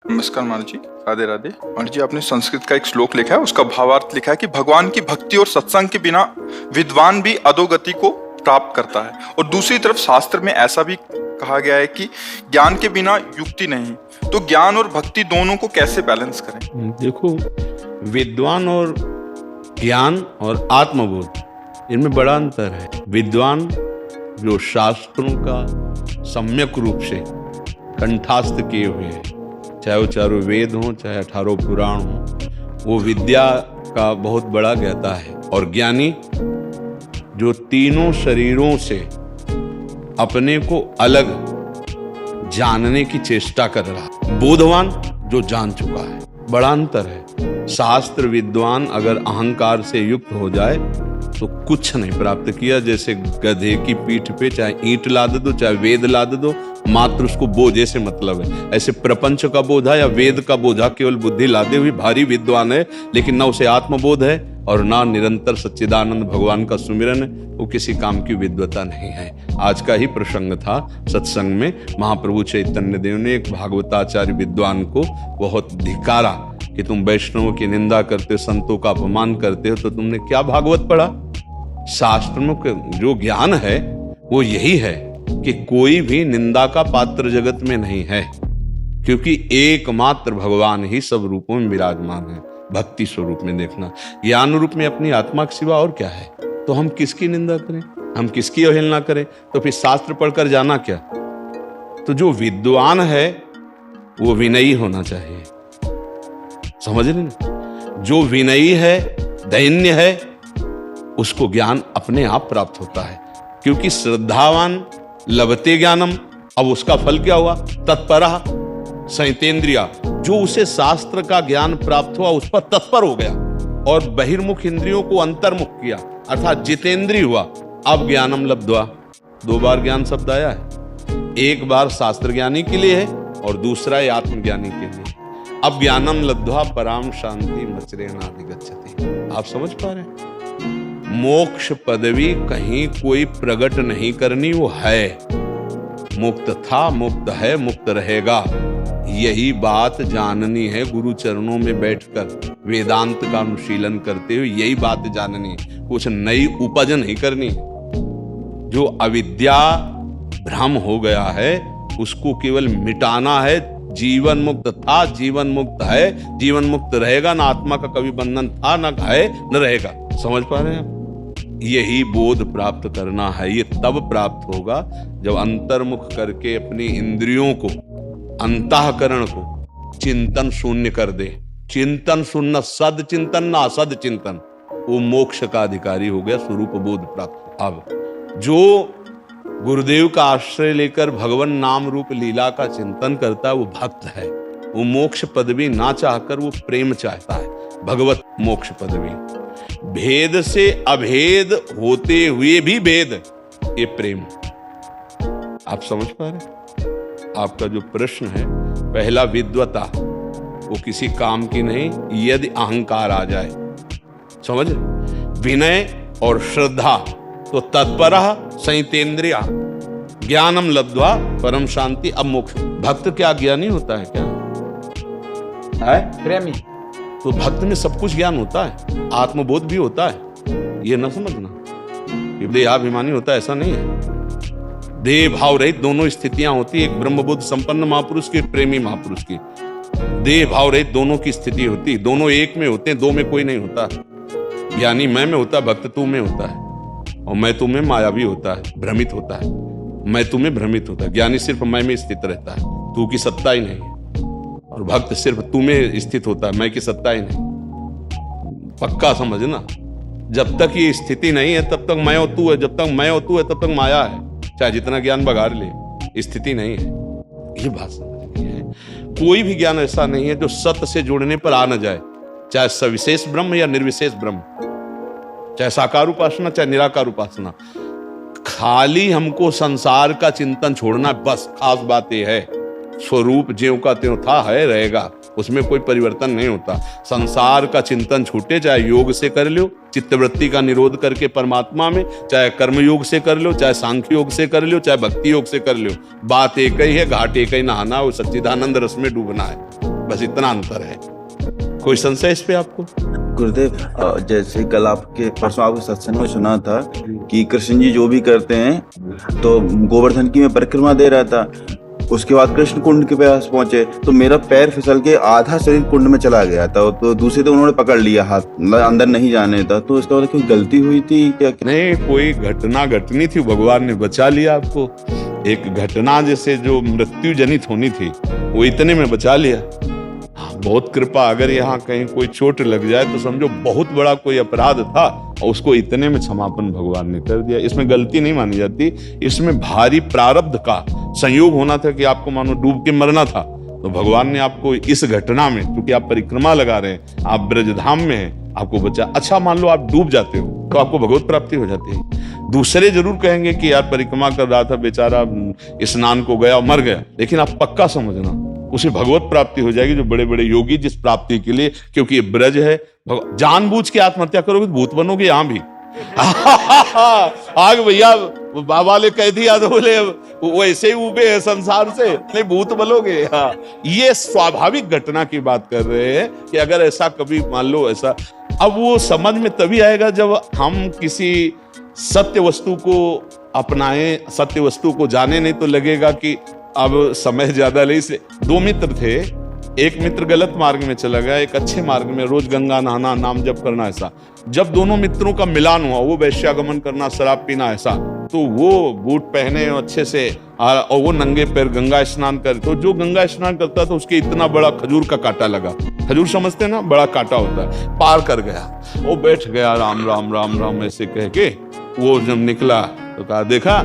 नमस्कार मानव जी, राधे राधे। मानव जी, आपने संस्कृत का एक श्लोक लिखा है, उसका भावार्थ लिखा है कि भगवान की भक्ति और सत्संग के बिना विद्वान भी अधोगति को प्राप्त करता है। और दूसरी तरफ शास्त्र में ऐसा भी कहा गया है कि ज्ञान के बिना युक्ति नहीं। तो ज्ञान और भक्ति दोनों को कैसे बैलेंस करें? देखो, विद्वान और ज्ञान और आत्मबोध, इनमें बड़ा अंतर है। विद्वान जो शास्त्रों का सम्यक रूप से कंठास्थ किए हुए हैं, चाहे वो चारों वेद हों, चाहे 18 पुराण हों, वो विद्या का बहुत बड़ा ज्ञाता है। और ज्ञानी जो तीनों शरीरों से अपने को अलग जानने की चेष्टा कर रहा है। बोधवान जो जान चुका है। बड़ा अंतर है। शास्त्र विद्वान अगर अहंकार से युक्त हो जाए तो कुछ नहीं प्राप्त किया। जैसे गधे की पीठ पे चाहे ईंट लाद दो, चाहे वेद लाद दो, मात्र उसको बोझे से मतलब है। ऐसे प्रपंच का बोझा या वेद का बोझा केवल बुद्धि लादे हुई भारी विद्वान है, लेकिन ना उसे आत्मबोध है और ना निरंतर सच्चिदानंद भगवान का सुमिरन है, वो किसी काम की विद्वता नहीं है। आज का ही प्रसंग था सत्संग में। महाप्रभु चैतन्य देव ने एक भागवताचार्य विद्वान को बहुत धिक्कारा कि तुम वैष्णवों की निंदा करते हो, संतों का अपमान करते हो, तो तुमने क्या भागवत पढ़ा? शास्त्र में जो ज्ञान है वो यही है कि कोई भी निंदा का पात्र जगत में नहीं है, क्योंकि एकमात्र भगवान ही सब रूपों में विराजमान है। भक्ति स्वरूप में देखना, ज्ञान रूप में अपनी आत्मा के सिवा और क्या है? तो हम किसकी निंदा करें, हम किसकी अवहेलना करें? तो फिर शास्त्र पढ़कर जाना क्या? तो जो विद्वान है वो विनयी होना चाहिए, समझ रहे ना? जो विनयी है, दैन्य है, उसको ज्ञान अपने आप प्राप्त होता है। क्योंकि श्रद्धावान लभते ज्ञानम, अब उसका फल क्या हुआ? तत्परः संयतेन्द्रिया, जो उसे शास्त्र का ज्ञान प्राप्त हुआ उस पर तत्पर हो गया और बहिर्मुख इंद्रियों को अंतर्मुख किया, अर्थात जितेंद्रिय हुआ। अब ज्ञानम लब्ध्वा, 2 बार ज्ञान शब्द आया है। एक बार शास्त्र ज्ञानी के लिए है और दूसरा है आत्मज्ञानी के लिए। अब ज्ञानम लब्ध्वा पराम शांति मचरेणाधिगच्छति। आप समझ पा रहे हैं? मोक्ष पदवी कहीं कोई प्रकट नहीं करनी, वो है। मुक्त था, मुक्त है, मुक्त रहेगा। यही बात जाननी है। गुरु चरणों में बैठकर वेदांत का अनुशीलन करते हुए यही बात जाननी है, कुछ नई उपज नहीं करनी है। जो अविद्या भ्रम हो गया है उसको केवल मिटाना है। जीवन मुक्त था, जीवन मुक्त है, जीवन मुक्त रहेगा। ना आत्मा का कभी बंधन था, ना है, न रहेगा। समझ पा रहे हैं आप? यही बोध प्राप्त करना है। ये तब प्राप्त होगा जब अंतर्मुख करके अपनी इंद्रियों को, अंतःकरण को चिंतन शून्य कर दे। चिंतन शून्य, सद चिंतन ना असद चिंतन, वो मोक्ष का अधिकारी हो गया, स्वरूप बोध प्राप्त। अब जो गुरुदेव का आश्रय लेकर भगवान नाम रूप लीला का चिंतन करता है वो भक्त है। वो मोक्ष पदवी ना चाहकर वो प्रेम चाहता है, भगवत मोक्ष पदवी। भेद से अभेद होते हुए भी भेद, ये प्रेम। आप समझ पा रहे हैं? आपका जो प्रश्न है पहला, विद्वता, वो किसी काम की नहीं यदि अहंकार आ जाए। समझ? विनय और श्रद्धा, तो तत्परः संयतेन्द्रिया, ज्ञानम लब्ध्वा परम शांति। अब मोक्ष। भक्त क्या ज्ञानी होता है क्या? है प्रेमी। तो भक्त में सब कुछ ज्ञान होता है, आत्मबोध भी होता है। ये न समझना कि देहाभिमानी होता है, ऐसा नहीं है। देह भाव रहित दोनों स्थितियां होती है। एक ब्रह्मबोध संपन्न महापुरुष की, प्रेमी महापुरुष की। देह भाव रहित दोनों की स्थिति होती है। दोनों एक में होते हैं, दो में कोई नहीं होता। ज्ञानी मैं में होता है, भक्त तू में होता है, और मैं तुम्हें मायावी होता है, भ्रमित होता है। मैं तुम्हें भ्रमित होता है। ज्ञानी सिर्फ मैं में स्थित रहता है, तू की सत्ता ही नहीं है। और भक्त सिर्फ तू में स्थित होता है, मैं की सत्ता ही नहीं। पक्का समझना, जब तक ये स्थिति नहीं है तब तक मैं और तू है, जब तक मैं और तू है तब तक माया है। चाहे जितना ज्ञान बघार ले, स्थिति नहीं है। ये बात समझनी है। कोई भी ज्ञान ऐसा नहीं है जो सत्य से जुड़ने पर आ न जाए, चाहे सविशेष ब्रह्म या निर्विशेष ब्रह्म, चाहे साकार उपासना चाहे निराकार उपासना। खाली हमको संसार का चिंतन छोड़ना, बस खास बात यह है। स्वरूप ज्यों का त्यों था, है, रहेगा। उसमें कोई परिवर्तन नहीं होता। संसार का चिंतन छूटे, चाहे योग से कर लो, चित्तवृत्ति का निरोध करके परमात्मा में, चाहे कर्म योग से कर लो, चाहे सांख्य योग से कर लो, चाहे भक्ति योग से कर लो, बात एक ही है, घाट एक ही नहाना, वो सच्चिदानंद रस में डूबना है, बस इतना अंतर है। कोई संशय इस पे आपको? गुरुदेव, जैसे कल आपके परसों आपके सत्संग में सुना था कि कृष्ण जी जो भी करते हैं, तो गोवर्धन की मैं परिक्रमा दे रहा था, उसके बाद कृष्ण कुंड के पास पहुंचे तो मेरा पैर फिसल के आधा शरीर कुंड में चला गया था, तो दूसरे तो उन्होंने पकड़ लिया, हाथ अंदर नहीं जाने था। तो इसका मतलब कोई गलती हुई थी क्या? नहीं, कोई घटना घटनी थी, भगवान ने बचा लिया आपको। एक घटना जैसे जो मृत्यु जनित होनी थी वो इतने में बचा लिया। बहुत कृपा, अगर यहाँ कहीं कोई चोट लग जाए तो समझो बहुत बड़ा कोई अपराध था और उसको इतने में क्षमापन भगवान ने कर दिया। इसमें गलती नहीं मानी जाती, इसमें भारी प्रारब्ध का संयोग होना था कि आपको मानो डूब के मरना था, तो भगवान ने आपको इस घटना में, क्योंकि आप परिक्रमा लगा रहे हैं, आप ब्रजधाम में हैं, आपको बचा। अच्छा मान लो आप डूब जाते हो तो आपको भगवत प्राप्ति हो जाती है। दूसरे जरूर कहेंगे कि यार परिक्रमा कर रहा था बेचारा, स्नान को गया और मर गया, लेकिन आप पक्का समझना उसे भगवत प्राप्ति हो जाएगी, जो बड़े बड़े योगी जिस प्राप्ति के लिए, क्योंकि ये ब्रज है, जानबूझ के आत्महत्या करोगे तो भूत बनोगे यहां भी। आग भैया बाबा ने कह दिया तो बोले वो ऐसे ही उबे है संसार से, नहीं भूत बनोगे। हाँ, ये स्वाभाविक घटना की बात कर रहे हैं कि अगर ऐसा कभी मान लो ऐसा, अब वो समझ में तभी आएगा जब हम किसी सत्य वस्तु को अपनाएं, सत्य वस्तु को जाने, नहीं तो लगेगा कि अब समय ज्यादा नहीं। से दो मित्र थे, एक मित्र गलत मार्ग में चला गया, एक अच्छे मार्ग में, रोज गंगा नहाना, नाम जप करना, ऐसा। जब दोनों मित्रों का मिलान हुआ, वो वैश्यागमन करना, शराब पीना, ऐसा, तो वो बूट पहने अच्छे से और वो नंगे पैर गंगा स्नान कर, तो जो गंगा स्नान करता था उसके इतना बड़ा खजूर का कांटा लगा, खजूर समझते ना, बड़ा कांटा होता है, पार कर गया। वो बैठ गया, राम राम राम राम ऐसे कह के। वो जब निकला तो कहा, देखा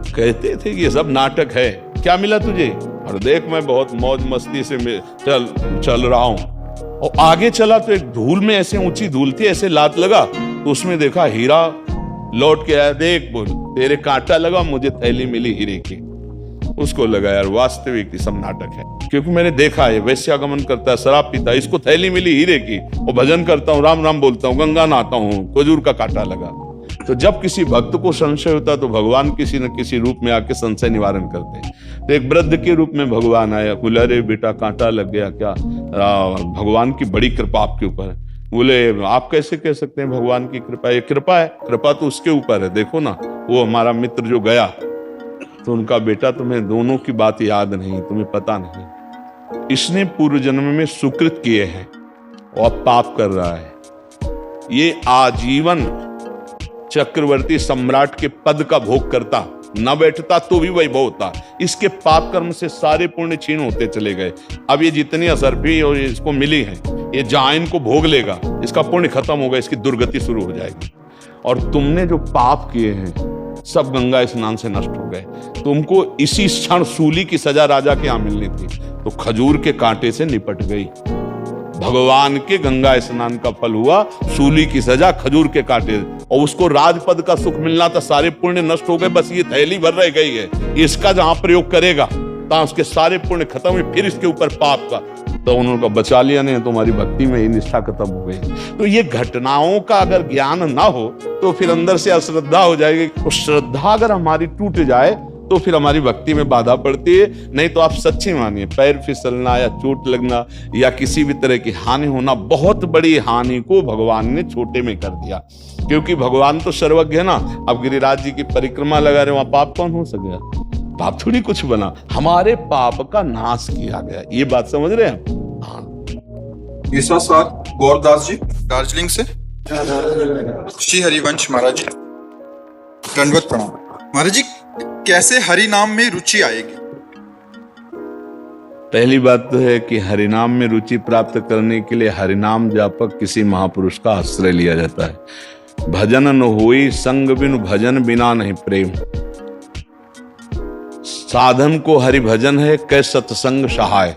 कहते थे कि ये सब नाटक है, क्या मिला तुझे? और देख मैं बहुत मौज मस्ती से चल रहा हूं। और आगे चला तो एक धूल में, ऐसे ऊंची धूल थी, ऐसे लात लगा तो उसमें देखा हीरा। लौट के आया, देख बोल तेरे कांटा लगा, मुझे थैली मिली हीरे की। उसको लगा यार वास्तविक सब नाटक है, क्योंकि मैंने देखा है वैश्यागमन करता है, शराब पीता है, इसको थैली मिली हीरे की, और भजन करता हूँ, राम राम बोलता हूँ, गंगा नहाता हूँ, खजूर का कांटा लगा। तो जब किसी भक्त को संशय होता तो भगवान किसी न किसी रूप में आके संशय निवारण करते हैं। तो एक वृद्ध के रूप में भगवान आया, बोले अरे बेटा कांटा लग गया क्या? भगवान की बड़ी कृपा आपके ऊपर है। बोले आप कैसे कह सकते हैं भगवान की कृपा? ये कृपा है, कृपा तो उसके ऊपर है। देखो ना, वो हमारा मित्र जो गया तो उनका बेटा, तुम्हें दोनों की बात याद नहीं, तुम्हें पता नहीं, इसने पूर्व जन्म में सुकृत किए हैं और पाप कर रहा है। ये आजीवन चक्रवर्ती सम्राट के पद का भोग करता, न बैठता तो भी वैभव होता। इसके पाप कर्म से सारे पुण्य क्षीण होते चले गए। अब ये जितनी असरफी और इसको मिली है, ये जहां इनको भोग लेगा, इसका पुण्य खत्म होगा, इसकी दुर्गति शुरू हो जाएगी। और तुमने जो पाप किए हैं सब गंगा स्नान से नष्ट हो गए। तुमको इसी क्षण सूली की सजा राजा के यहां मिलनी थी, तो खजूर के कांटे से निपट गई। भगवान के गंगा स्नान का फल हुआ सूली की सजा, खजूर के कांटे, और उसको राजपद का सुख मिलना था, सारे पुण्य नष्ट हो गए, बस ये थैली भर रह गई है। इसका जहां प्रयोग करेगा तो उसके सारे पुण्य खत्म हुए, फिर इसके ऊपर पाप का, तो उन्होंने बचा लिया नहीं, तुम्हारी भक्ति में ही निष्ठा खत्म हो गई। तो ये घटनाओं का अगर ज्ञान ना हो तो फिर अंदर से अश्रद्धा हो जाएगी। तो श्रद्धा अगर हमारी टूट जाए तो फिर हमारी भक्ति में बाधा पड़ती है। नहीं तो आप सच्ची मानिए, पैर फिसलना या चोट लगना या किसी भी तरह की हानि होना, बहुत बड़ी हानि को भगवान ने छोटे में कर दिया, क्योंकि भगवान तो सर्वज्ञ है ना। अब गिरिराज जी की परिक्रमा लगा रहे, वहां पाप कौन हो सकेगा? पाप थोड़ी कुछ बना, हमारे पाप का नाश किया गया। ये बात समझ रहे हैं? तीसरा सवाल गौरदास जी दार्जिलिंग से। श्री हरिवंश महाराज जी, दंडवत प्रणाम। महाराज जी, कैसे हरि नाम में रुचि आएगी? पहली बात तो है कि हरिनाम में रुचि प्राप्त करने के लिए हरिनाम जापक किसी महापुरुष का आश्रय लिया जाता है। भजन न होई संग बिनु, भजन बिना नहीं प्रेम। साधन को हरि भजन है, कै सत्संग सहाय।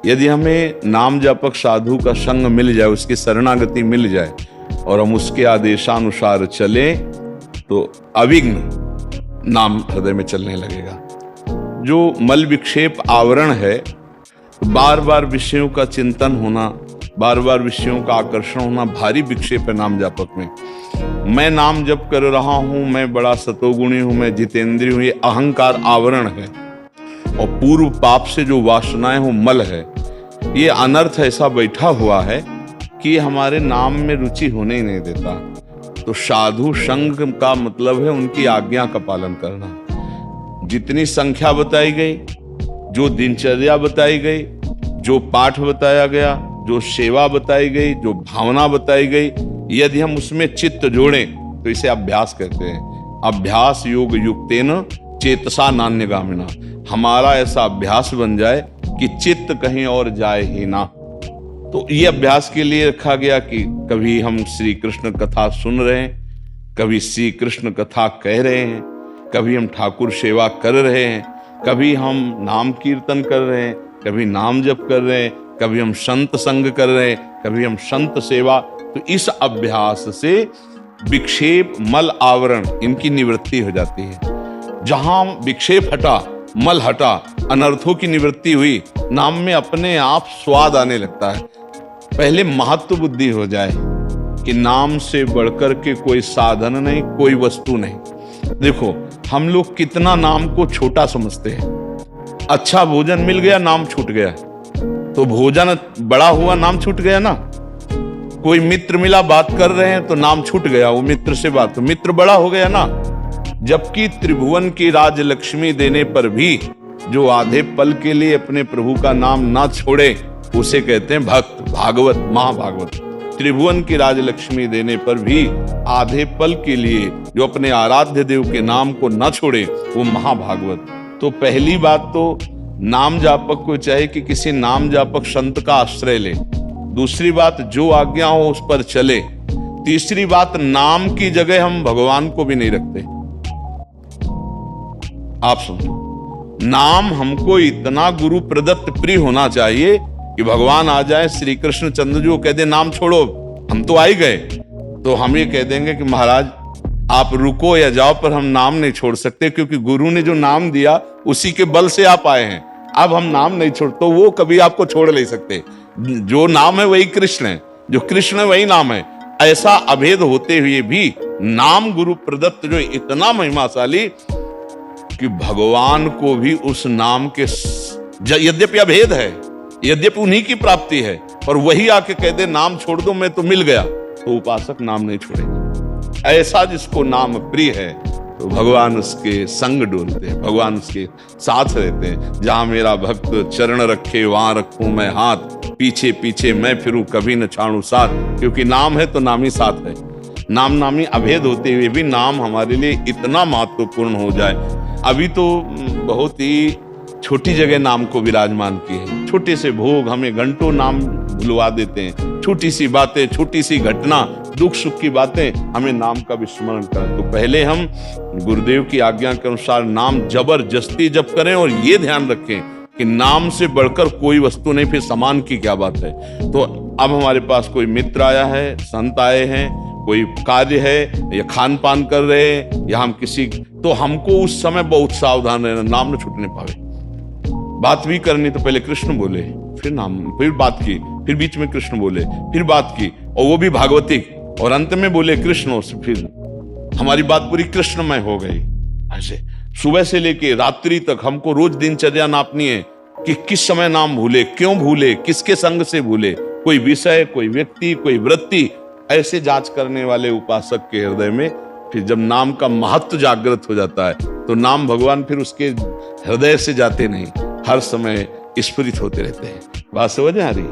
यदि हमें नाम जापक साधु का संग मिल जाए, उसकी शरणागति मिल जाए और हम उसके आदेशानुसार चले, तो अविघ्न नाम हृदय में चलने लगेगा। जो मल विक्षेप आवरण है बार बार विषयों का चिंतन होना, बार बार विषयों का आकर्षण होना भारी विक्षेप है नाम जापक में। मैं नाम जप कर रहा हूं, मैं बड़ा सतोगुणी हूं, मैं जितेंद्रिय हूं, ये अहंकार आवरण है। और पूर्व पाप से जो वासनाएं हो मल है, ये अनर्थ ऐसा बैठा हुआ है कि हमारे नाम में रुचि होने ही नहीं देता। तो साधु संग का मतलब है उनकी आज्ञा का पालन करना। जितनी संख्या बताई गई, जो दिनचर्या बताई गई, जो पाठ बताया गया, जो सेवा बताई गई, जो भावना बताई गई, यदि हम उसमें चित्त जोड़ें तो इसे अभ्यास कहते हैं। अभ्यास योग युक्तेन चेतसा नान्यगामिना। हमारा ऐसा अभ्यास बन जाए कि चित्त कहीं और जाए ही ना। तो ये अभ्यास के लिए रखा गया कि कभी हम श्री कृष्ण कथा सुन रहे हैं, कभी श्री कृष्ण कथा कह रहे हैं, कभी हम ठाकुर सेवा कर रहे हैं, कभी हम नाम कीर्तन कर रहे हैं, कभी नाम जप कर रहे हैं, कभी हम संत संग कर रहे हैं, कभी हम संत सेवा। तो इस अभ्यास से विक्षेप मल आवरण इनकी निवृत्ति हो जाती है। जहां विक्षेप हटा, मल हटा, अनर्थों की निवृत्ति हुई, नाम में अपने आप स्वाद आने लगता है। पहले महत्व बुद्धि हो जाए कि नाम से बढ़कर के कोई साधन नहीं, कोई वस्तु नहीं। देखो हम लोग कितना नाम को छोटा समझते हैं। अच्छा भोजन मिल गया, नाम छूट गया, तो भोजन बड़ा हुआ, नाम छूट गया ना। कोई मित्र मिला, बात कर रहे हैं तो नाम छूट गया, वो मित्र से बात, तो मित्र बड़ा हो गया ना। जबकि त्रिभुवन की राजलक्ष्मी देने पर भी जो आधे पल के लिए अपने प्रभु का नाम ना छोड़े, उसे कहते हैं भक्त, भागवत, महाभागवत। त्रिभुवन की राजलक्ष्मी देने पर भी आधे पल के लिए जो अपने आराध्य देव के नाम को ना छोड़े, वो महाभागवत। तो पहली बात तो नाम जापक को चाहे कि किसी नाम जापक संत का आश्रय ले। दूसरी बात, जो आज्ञा हो उस पर चले। तीसरी बात, नाम की जगह हम भगवान को भी नहीं रखते। आप समझो, नाम हमको इतना गुरु प्रदत्त प्रिय होना चाहिए कि भगवान आ जाए, श्री कृष्ण चंद्र जी को कह दे नाम छोड़ो, हम तो आ ही गए, तो हम ये कह देंगे कि महाराज आप रुको या जाओ, पर हम नाम नहीं छोड़ सकते, क्योंकि गुरु ने जो नाम दिया उसी के बल से आप आए हैं। अब हम नाम नहीं छोड़, तो वो कभी आपको छोड़ नहीं सकते। जो नाम है वही कृष्ण है, जो कृष्ण है वही नाम है। ऐसा अभेद होते हुए भी नाम गुरु प्रदत्त जो इतना महिमाशाली कि भगवान को भी उस नाम के, यद्यपि अभेद है, यद्यपि उन्हीं की प्राप्ति है, पर वही आके कह दे नाम छोड़ दो, मैं तो मिल गया, तो उपासक नाम नहीं छोड़ेगा। ऐसा जिसको नाम प्रिय है तो भगवान उसके संग डोलते हैं, भगवान उसके साथ रहते हैं। जहां मेरा भक्त चरण रखे वहां रखूं मैं हाथ, पीछे पीछे मैं फिरूं कभी न छाड़ू साथ। क्योंकि नाम है तो नाम ही साथ है। नाम नामी अभेद होते हुए भी नाम हमारे लिए इतना महत्वपूर्ण हो जाए। अभी तो बहुत ही छोटी जगह नाम को विराजमान की है। छोटे से भोग हमें घंटों नाम भुलवा देते हैं। छोटी सी बातें, छोटी सी घटना, दुख सुख की बातें हमें नाम का विस्मरण करें। तो पहले हम गुरुदेव की आज्ञा के अनुसार नाम जबरदस्ती जप करें, और ये ध्यान रखें कि नाम से बढ़कर कोई वस्तु नहीं, फिर समान की क्या बात है। तो अब हमारे पास कोई मित्र आया है, संत आए हैं, कोई कार्य है या खान पान कर रहे हैं, या हम किसी, तो हमको उस समय बहुत सावधान रहना, नाम न छूटने पावे। बात भी करनी तो पहले कृष्ण बोले, फिर नाम, फिर बात की, फिर बीच में कृष्ण बोले, फिर बात की, और वो भी भागवतिक, और अंत में बोले कृष्ण, फिर हमारी बात पूरी कृष्णमय हो गई। ऐसे सुबह से लेके रात्रि तक हमको रोज दिनचर्या नापनी है कि किस समय नाम भूले, क्यों भूले, किसके संग से भूले, कोई विषय, कोई व्यक्ति, कोई वृत्ति। ऐसे जांच करने वाले उपासक के हृदय में फिर जब नाम का महत्व जागृत हो जाता है, तो नाम भगवान फिर उसके हृदय से जाते नहीं, हर समय स्फुरित होते रहते हैं। बात समझ आ रही?